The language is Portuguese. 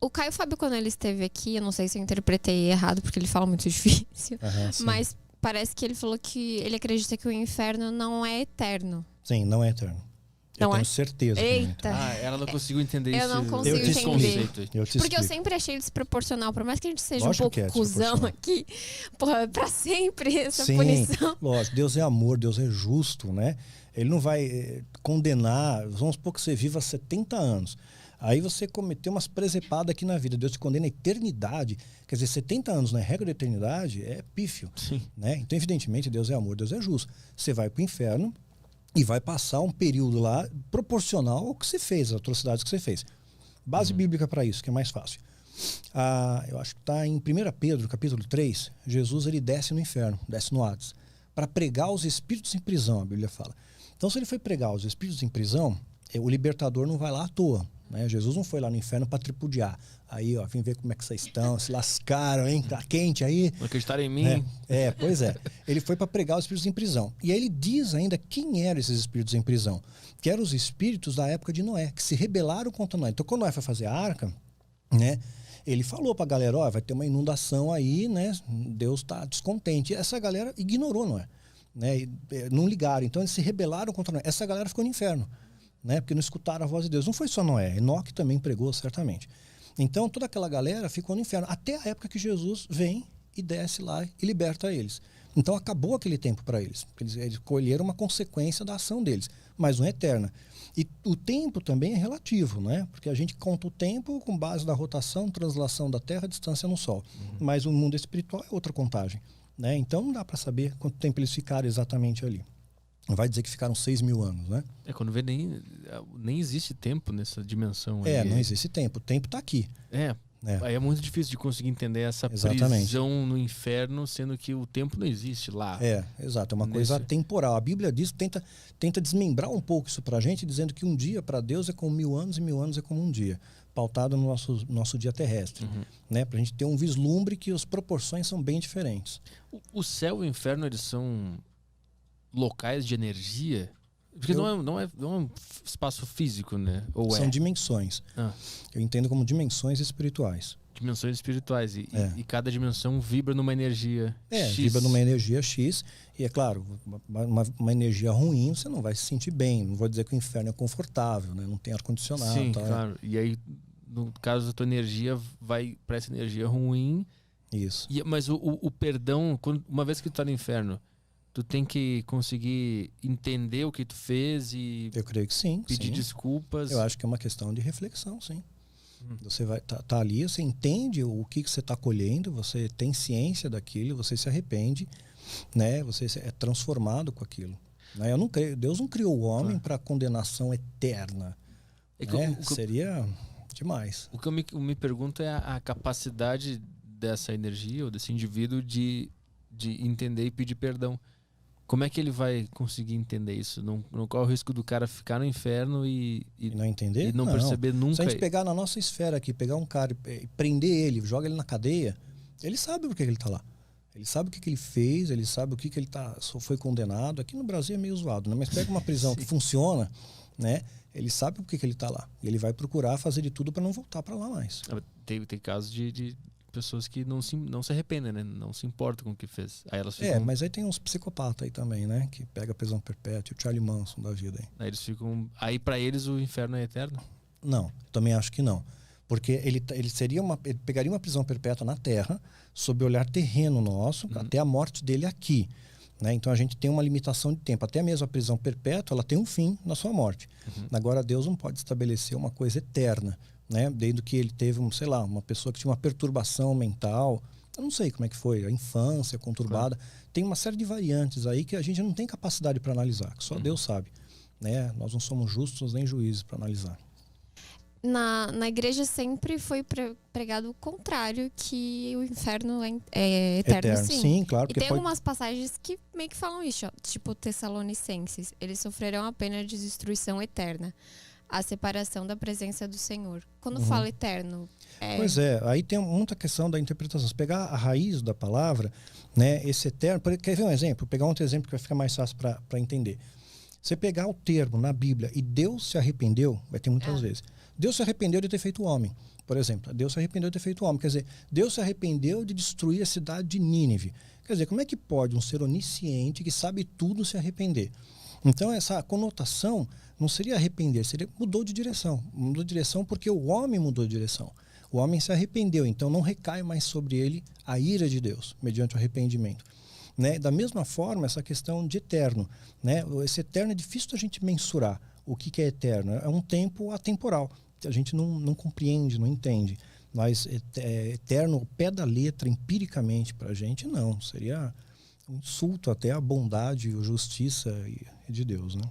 O Caio Fábio, quando ele esteve aqui, eu não sei se eu interpretei errado, porque ele fala muito difícil, mas parece que ele falou que ele acredita que o inferno não é eterno. Sim, não é eterno. Eu tenho certeza que não é eterno. Ela não conseguiu entender isso. Eu não consigo entender. Porque eu sempre achei desproporcional, por mais que a gente seja um pouco cuzão aqui, porra, pra sempre essa punição. Lógico, Deus é amor, Deus é justo, né? Ele não vai condenar, vamos supor que você viva 70 anos. Aí você cometeu umas presepadas aqui na vida. Deus te condena a eternidade. Quer dizer, 70 anos na regra da eternidade é pífio. Né? Então, evidentemente, Deus é amor, Deus é justo. Você vai para o inferno e vai passar um período lá proporcional ao que você fez, às atrocidades que você fez. Base bíblica para isso, que é mais fácil. Eu acho que está em 1 Pedro, capítulo 3, Jesus ele desce no inferno, desce no Hades, para pregar os espíritos em prisão, a Bíblia fala. Então, se ele foi pregar os espíritos em prisão, o libertador não vai lá à toa. Né? Jesus não foi lá no inferno para tripudiar. Aí, ó, vem ver como é que vocês estão, se lascaram, hein? Tá quente aí. Não acreditaram em mim. Pois é. Ele foi para pregar os espíritos em prisão. E aí ele diz ainda quem eram esses espíritos em prisão. Que eram os espíritos da época de Noé, que se rebelaram contra Noé. Então, quando Noé foi fazer a arca, né? Ele falou pra galera, ó, vai ter uma inundação aí, né? Deus tá descontente. E essa galera ignorou Noé. Né? Não ligaram. Então, eles se rebelaram contra Noé. Essa galera ficou no inferno. Né? Porque não escutaram a voz de Deus. Não foi só Noé, Enoque também pregou, certamente. Então, toda aquela galera ficou no inferno, até a época que Jesus vem e desce lá e liberta eles. Então, acabou aquele tempo para eles. Eles colheram uma consequência da ação deles, mas não é eterna. E o tempo também é relativo, né? Porque a gente conta o tempo com base na rotação, translação da Terra, distância no Sol. Mas o mundo espiritual é outra contagem. Né? Então, não dá para saber quanto tempo eles ficaram exatamente ali. Não vai dizer que ficaram 6.000 anos, né? Quando vê, nem existe tempo nessa dimensão. Não existe tempo. O tempo está aqui. Aí é muito difícil de conseguir entender essa prisão no inferno, sendo que o tempo não existe lá. Exato. É uma coisa temporal. A Bíblia diz, tenta desmembrar um pouco isso para a gente, dizendo que um dia para Deus é como 1.000 anos e 1.000 anos é como um dia. Pautado no nosso dia terrestre. Né? Para a gente ter um vislumbre que as proporções são bem diferentes. O céu e o inferno, eles são locais de energia? Porque não é um espaço físico, né? São dimensões. Eu entendo como dimensões espirituais. Dimensões espirituais. E cada dimensão vibra numa energia X. Vibra numa energia X. E é claro, uma energia ruim você não vai se sentir bem. Não vou dizer que o inferno é confortável, né? Não tem ar-condicionado. Sim, claro. E aí, no caso da tua energia, vai para essa energia ruim. Isso. Mas o perdão, uma vez que tu tá no inferno, tu tem que conseguir entender o que tu fez e... Eu creio que sim. Pedir desculpas. Eu acho que é uma questão de reflexão, sim. Você vai tá ali, você entende o que você está colhendo, você tem ciência daquilo, você se arrepende, né? Você é transformado com aquilo. Né? Eu não creio, Deus não criou o homem para condenação eterna. Né? Seria demais. O que eu me pergunto é a capacidade dessa energia ou desse indivíduo de entender e pedir perdão. Como é que ele vai conseguir entender isso? Não corre o risco do cara ficar no inferno e não entender? E não perceber nunca. Se a gente pegar na nossa esfera aqui, pegar um cara e prender ele, joga ele na cadeia, ele sabe por que ele está lá. Ele sabe o que ele fez, ele sabe o que ele foi condenado. Aqui no Brasil é meio zoado, né? Mas pega uma prisão que funciona, né? Ele sabe por que ele está lá. E ele vai procurar fazer de tudo para não voltar para lá mais. Tem casos de pessoas que não se arrependem, né? Não se importam com o que fez. Aí elas ficam... mas aí tem uns psicopatas aí também, né? Que pega prisão perpétua, o Charlie Manson da vida aí. Aí eles ficam... Aí pra eles o inferno é eterno? Não, também acho que não. Porque ele pegaria uma prisão perpétua na Terra, sob o olhar terreno nosso, até a morte dele aqui. Né? Então a gente tem uma limitação de tempo. Até mesmo a prisão perpétua, ela tem um fim na sua morte. Agora Deus não pode estabelecer uma coisa eterna. Né? Desde que ele teve, uma pessoa que tinha uma perturbação mental, eu não sei como é que foi, a infância conturbada, tem uma série de variantes aí que a gente não tem capacidade para analisar, que só Deus sabe. Né? Nós não somos justos nem juízes para analisar. Na igreja sempre foi pregado o contrário, que o inferno é eterno, sim. Sim, claro. E tem algumas passagens que meio que falam isso, ó, tipo Tessalonicenses, eles sofrerão a pena de destruição eterna, a separação da presença do Senhor. Quando fala eterno... Pois é, aí tem muita questão da interpretação. Se pegar a raiz da palavra, né, esse eterno... Quer ver um exemplo? Pegar outro exemplo que vai ficar mais fácil para entender. Você pegar o termo na Bíblia e Deus se arrependeu, vai ter muitas vezes. Deus se arrependeu de ter feito o homem, por exemplo. Deus se arrependeu de ter feito o homem. Quer dizer, Deus se arrependeu de destruir a cidade de Nínive. Quer dizer, como é que pode um ser onisciente que sabe tudo se arrepender? Então, essa conotação não seria arrepender, seria mudou de direção. Mudou de direção porque o homem mudou de direção. O homem se arrependeu, então não recai mais sobre ele a ira de Deus, mediante o arrependimento. Né? Da mesma forma, essa questão de eterno. Né? Esse eterno é difícil a gente mensurar o que é eterno. É um tempo atemporal, que a gente não compreende, não entende. Mas eterno, ao pé da letra, empiricamente, para a gente, não. Seria um insulto até à bondade e à justiça de Deus, né?